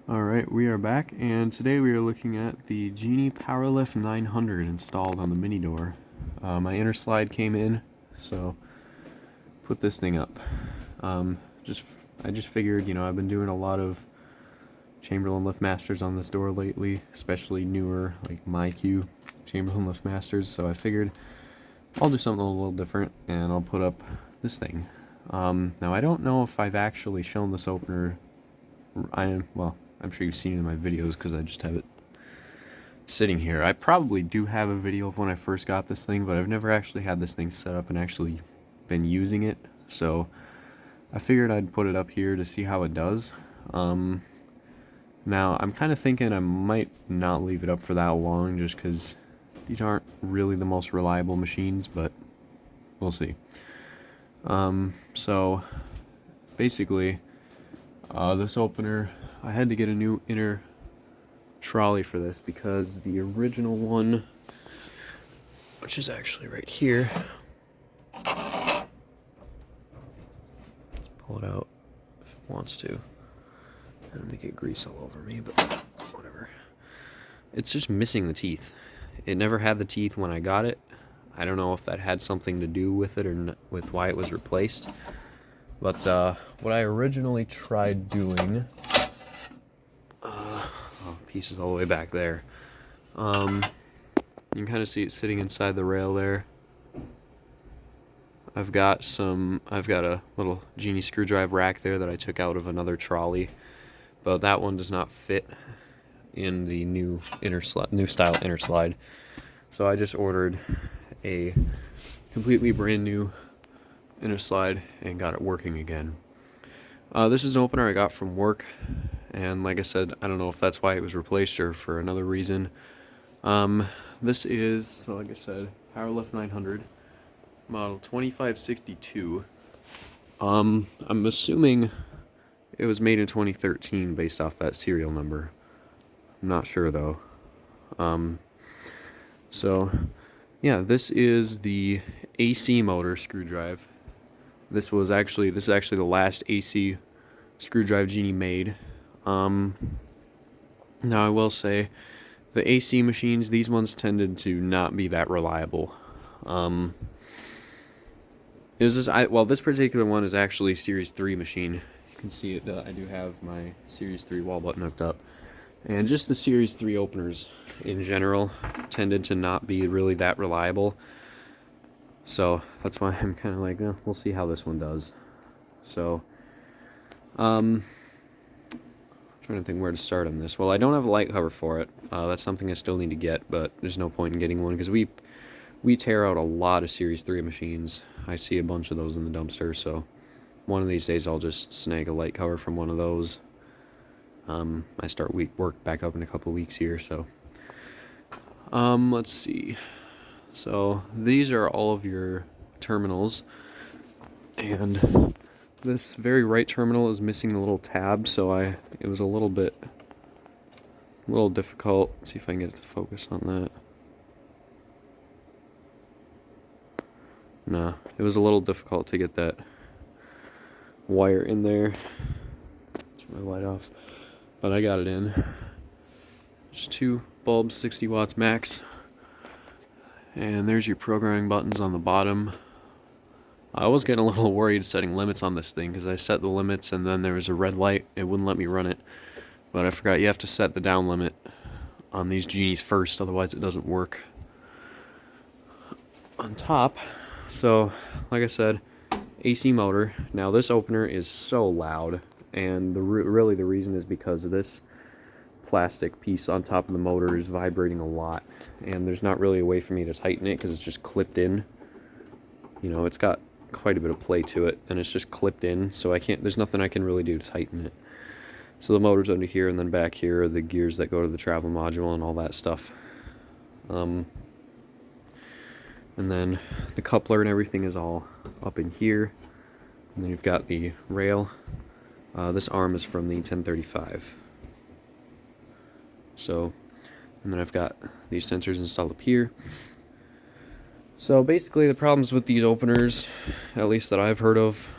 Alright, we are back, and today we are looking at the Genie PowerLift 900 installed on the mini door. My inner slide came in, so put this thing up. I just figured, I've been doing a lot of Chamberlain Lift Masters on this door lately, especially newer, like MyQ Chamberlain Lift Masters, so I figured I'll do something a little different, and I'll put up this thing. Now I don't know if I've actually shown this opener. I'm sure you've seen it in my videos because I just have it sitting here. I probably do have a video of when I first got this thing, but I've never actually had this thing set up and actually been using it. So I figured I'd put it up here to see how it does. Now I'm kind of thinking I might not leave it up for that long just because these aren't really the most reliable machines, but we'll see. So basically, this opener, I had to get a new inner trolley for this because the original one, which is actually right here, let's pull it out if it wants to. I don't make it grease all over me, but whatever. It's just missing the teeth. It never had the teeth when I got it. I don't know if that had something to do with it or with why it was replaced. But what I originally tried doing, pieces all the way back there. You can kind of see it sitting inside the rail there. I've got a little Genie screwdriver rack there that I took out of another trolley, but that one does not fit in the new style inner slide. So I just ordered a completely brand new inner slide and got it working again. This is an opener I got from work, and like I said, I don't know if that's why it was replaced or for another reason. This is, so like I said, PowerLift 900, model 2562. I'm assuming it was made in 2013 based off that serial number. I'm not sure though. So yeah, this is the AC motor screw drive. This is actually the last AC screw drive Genie made. Now I will say, the AC machines, these ones tended to not be that reliable. This particular one is actually Series 3 machine. You can see it. I do have my Series 3 wall button hooked up, and just the Series 3 openers in general tended to not be really that reliable. So that's why I'm kind of like, we'll see how this one does. So, trying to think where to start on this. Well, I don't have a light cover for it. That's something I still need to get, but there's no point in getting one because we tear out a lot of Series 3 machines. I see a bunch of those in the dumpster, so one of these days I'll just snag a light cover from one of those. I start work back up in a couple weeks here, so let's see. So these are all of your terminals, and this very right terminal is missing the little tab, so it was a little difficult. Let's see if I can get it to focus on that. No, it was a little difficult to get that wire in there. Turn my light off, but I got it in. Just 2 bulbs, 60 watts max. And there's your programming buttons on the bottom. I was getting a little worried setting limits on this thing because I set the limits and then there was a red light. It wouldn't let me run it. But I forgot you have to set the down limit on these Genies first, otherwise it doesn't work. On top, so like I said, AC motor. Now this opener is so loud, and really the reason is because of this plastic piece on top of the motor is vibrating a lot, and there's not really a way for me to tighten it because it's just clipped in. It's got quite a bit of play to it, and it's just clipped in, so there's nothing I can really do to tighten it. So the motor's under here, and then back here are the gears that go to the travel module and all that stuff. And then the coupler and everything is all up in here, and then you've got the rail. This arm is from the 1035. So, and then I've got these sensors installed up here. So basically the problems with these openers, at least that I've heard of,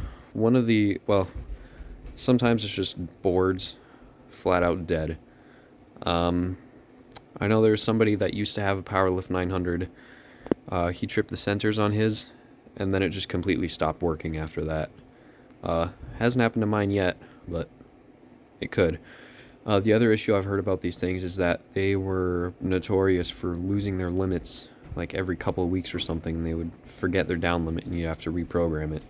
sometimes it's just boards flat out dead. I know there's somebody that used to have a PowerLift 900. He tripped the sensors on his, and then it just completely stopped working after that. Hasn't happened to mine yet, but it could. The other issue I've heard about these things is that they were notorious for losing their limits like every couple of weeks or something. They would forget their down limit and you have to reprogram it.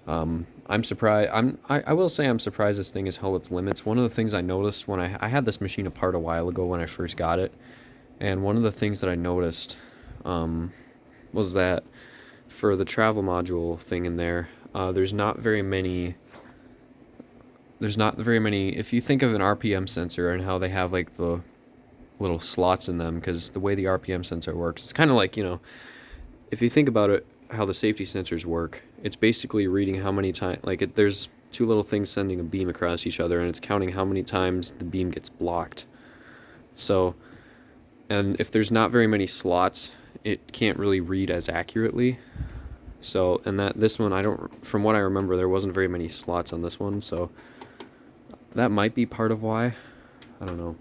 I'm surprised. I will say I'm surprised this thing has held its limits. One of the things I noticed when I had this machine apart a while ago when I first got it, and one of the things that I noticed was that for the travel module thing in there, there's not very many. If you think of an RPM sensor and how they have like the little slots in them, because the way the RPM sensor works, it's kind of like, if you think about it, how the safety sensors work, it's basically reading how many times, there's two little things sending a beam across each other, and it's counting how many times the beam gets blocked. So, and if there's not very many slots, it can't really read as accurately. So, and this one, from what I remember, there wasn't very many slots on this one, so that might be part of why. I don't know.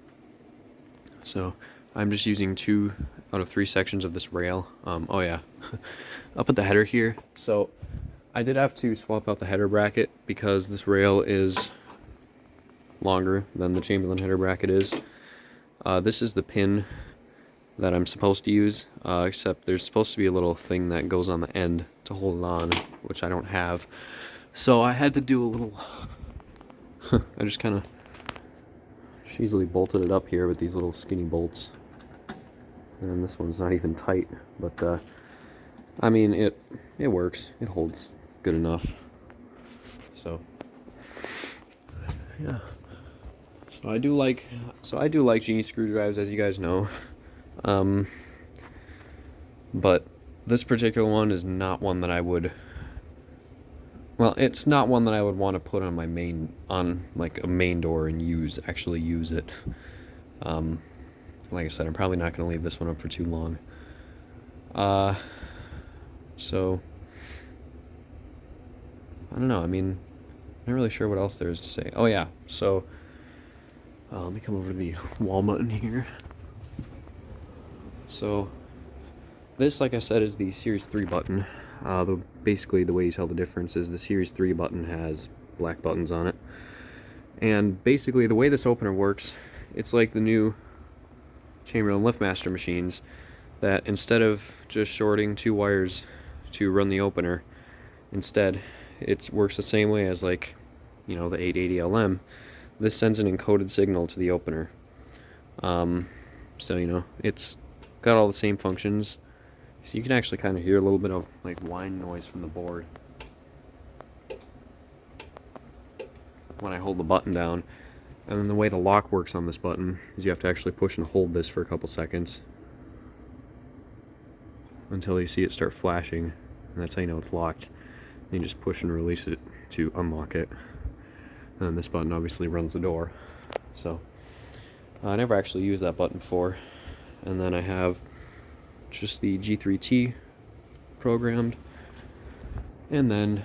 So, I'm just using 2 out of 3 sections of this rail. Oh yeah, up at the header here. So I did have to swap out the header bracket because this rail is longer than the Chamberlain header bracket is. This is the pin that I'm supposed to use, except there's supposed to be a little thing that goes on the end to hold it on, which I don't have. So I had to do a little... I just kind of easily bolted it up here with these little skinny bolts. And this one's not even tight, but I mean, it works. It holds good enough. So yeah. So I do like Genie screwdrivers, as you guys know. But this particular one is not one that I would. Well, it's not one that I would want to put on my like a main door and actually use it. Like I said, I'm probably not going to leave this one up for too long. So, I don't know. I mean, I'm not really sure what else there is to say. Oh yeah, so let me come over to the wall button here. So, this, like I said, is the Series 3 button. Basically, the way you tell the difference is the Series 3 button has black buttons on it. And basically, the way this opener works, it's like the new Chamberlain LiftMaster machines, that instead of just shorting 2 wires to run the opener, instead it works the same way as, like, the 880 LM. This sends an encoded signal to the opener. So it's got all the same functions. So you can actually kind of hear a little bit of like whine noise from the board when I hold the button down. And then the way the lock works on this button is you have to actually push and hold this for a couple seconds until you see it start flashing, and that's how you know it's locked. Then you just push and release it to unlock it. And this button obviously runs the door. So I never actually used that button before. And then I have just the G3T programmed, and then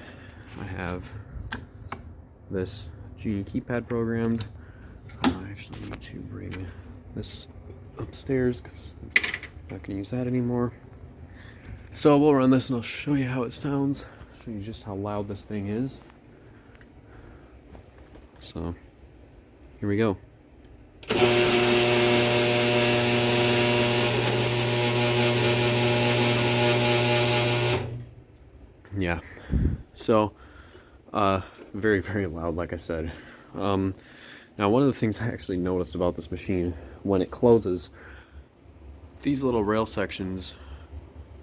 I have this Genie keypad programmed. I actually need to bring this upstairs because I'm not going to use that anymore. So we'll run this and I'll show you how it sounds, show you just how loud this thing is. So here we go. Yeah, so very, very loud, like I said. Now, one of the things I actually noticed about this machine, when it closes, these little rail sections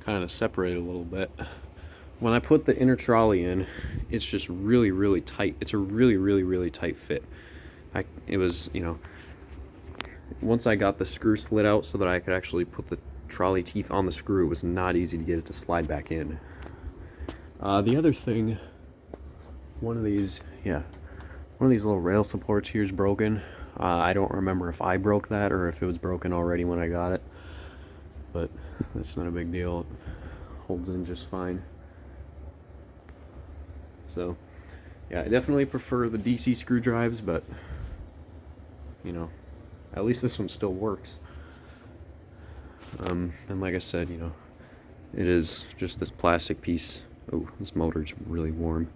kind of separate a little bit. When I put the inner trolley in, it's just really, really tight. It's a really, really, really tight fit. It was, once I got the screw slid out so that I could actually put the trolley teeth on the screw, it was not easy to get it to slide back in. The other thing, one of these little rail supports here is broken. I don't remember if I broke that or if it was broken already when I got it, but that's not a big deal. It holds in just fine. So, yeah, I definitely prefer the DC screwdrives, but you know, at least this one still works. And like I said, you know, it is just this plastic piece. Oh, this motor's really warm.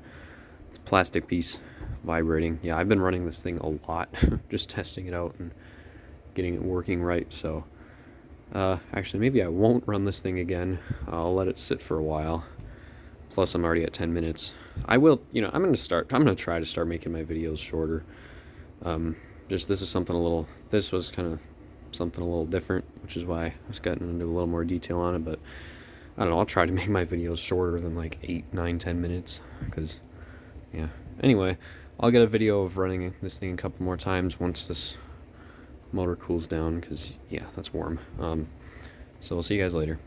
This plastic piece vibrating. Yeah, I've been running this thing a lot, just testing it out and getting it working right. So actually, maybe I won't run this thing again. I'll let it sit for a while. Plus, I'm already at 10 minutes. I will, you know, I'm gonna try to start making my videos shorter. Just this is something a little, this was kind of something a little different, which is why I was getting into a little more detail on it, but I don't know, I'll try to make my videos shorter than like 8, 9, 10 minutes, because, yeah. Anyway, I'll get a video of running this thing a couple more times once this motor cools down, because, yeah, that's warm. So we'll see you guys later.